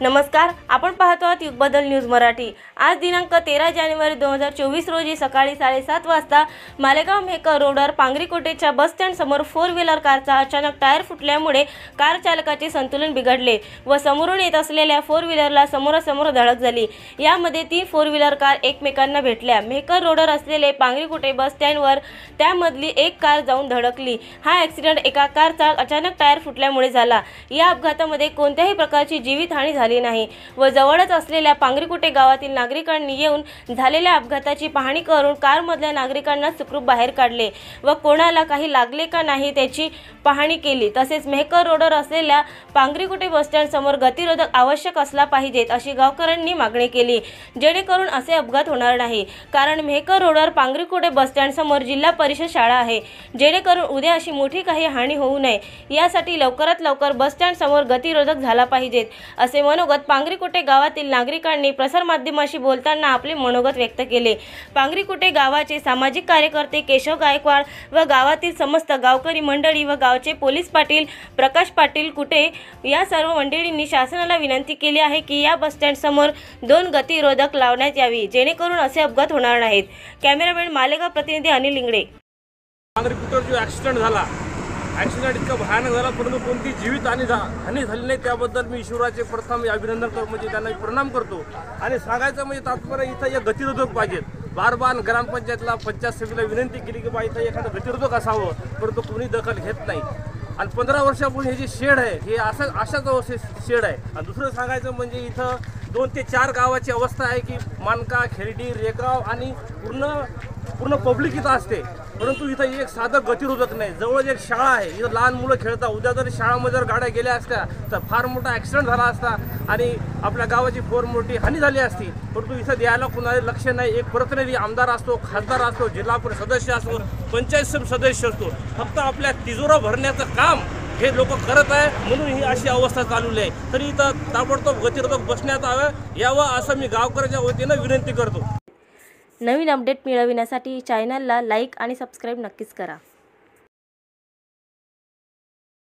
नमस्कार, आपण पाहतो आहात युगबदल न्यूज मराठी। आज दिनांक 13 जानेवारी 2024 रोजी सकाळी 7:30 वाजता मालेगाव मेहकर रोडवर पांगरीकोटेच्या बस स्टँड समोर 4 व्हीलर कारचा अचानक टायर फुटल्यामुळे कार चालकाचे संतुलन बिघडले व समोरून येत असलेल्या 4 व्हीलरला समोरासमोर धडक झाली। यामध्ये 3 4 व्हीलर कार एकमेकांना भेटल्या। मेहकर रोडवर असलेले पांगरीकोटे बस स्टँडवर त्यामधली एक कार जाऊन धडकली। हा ॲक्सिडेंट एका कारचा अचानक टायर फुटल्यामुळे झाला। या अपघातामध्ये कोणत्याही प्रकारची जीवितहानी झाली नाही व जवळच असलेल्या पांगरीकोटे गावातील नागरिकांनी येऊन झालेल्या अपघाताची पाहणी करून कारमधल्या नागरिकांना सुखरूप बाहेर काढले व कोणाला काही लागले का नाही त्याची पाहणी केली। तसेच मेहकर रोडवर असलेल्या पांगरीकोटे बस स्टँड समोर गतिरोधक आवश्यक असला पाहिजेत अशी गावकऱ्यांनी मागणी केली, जेणेकरून असे अपघात होणार नाही। कारण मेहकर रोडवर पांगरीकोटे बस स्टँड समोर जिल्हा परिषद शाळा आहे, जेणेकरून उद्या अशी मोठी काही हानी होऊ नये यासाठी लवकरात लवकर बस स्टँड समोर गतिरोधक झाला पाहिजेत असे मनोगत पांगरीकोटे गावातील नागरिकांनी प्रसारमाध्यमांशी बोलताना आपले मनोगत व्यक्त केले। पांगरीकोटे गावाचे सामाजिक कार्यकर्ते केशव गायकवाड व गावातील समस्त गावकरी मंडळी व गावचे पोलीस पाटील प्रकाश पाटील कुटे या सर्व मंडळींनी शासनाला विनंती केली आहे की या बस स्टँड समोर 2 गतिरोधक लावण्यात यावी, जेणेकरून असे अपघात होणार नाहीत। कॅमेरामॅन मालेगाव प्रतिनिधी अनिल इंगळे। पांगरीकोटेवर जो ॲक्सिडेंट झाला, ॲक्सिडेंट इतका भयानक झाला परंतु कोणती जीवित हानी झाली नाही, त्याबद्दल मी ईश्वराचे प्रथम अभिनंदन करतो, म्हणजे त्यांना प्रणाम करतो। आणि सांगायचं म्हणजे तात्पर्य इथं एक गतिरोधक पाहिजेत। बार ग्रामपंचायतला पंचायत समितीला विनंती केली की बा इथं एखादं गतिरोधक असावं, परंतु कोणी दखल घेत नाही। आणि 15 वर्षापूर्वी हे जे शेड आहे हे अशाच अवस्थेत शेड आहे। आणि दुसरं सांगायचं म्हणजे इथं 2 ते 4 गावाची अवस्था आहे की मानका, खेरडी, रेगाव आणि पूर्ण पब्लिक इथं असते, परंतु इथं एक साधं गतिरोधक नाही। जवळच एक शाळा आहे, इथं लहान मुलं खेळतात। उद्या जर शाळामध्ये जर गाड्या गेल्या असत्या तर फार मोठा ॲक्सिडेंट झाला असता आणि आपल्या गावाची फार मोठी हानी झाली असती, परंतु इथं द्यायला कुणाला लक्ष नाही। एक प्रतिनिधी आमदार असतो, खासदार असतो, जिल्हा परिषद सदस्य असतो, पंचायत समिती सदस्य असतो, फक्त आपल्या तिजोरा भरण्याचं काम हे लोक करत आहे, म्हणून ही अशी अवस्था चालवली आहे। तरी इथं ताबडतोब गतिरोधक बसण्यात यावं असं मी गावकऱ्याच्या वतीनं विनंती करतो। नवीन अपडेट मिळविण्यासाठी चॅनलला लाईक आणि सबस्क्राईब नक्कीच करा।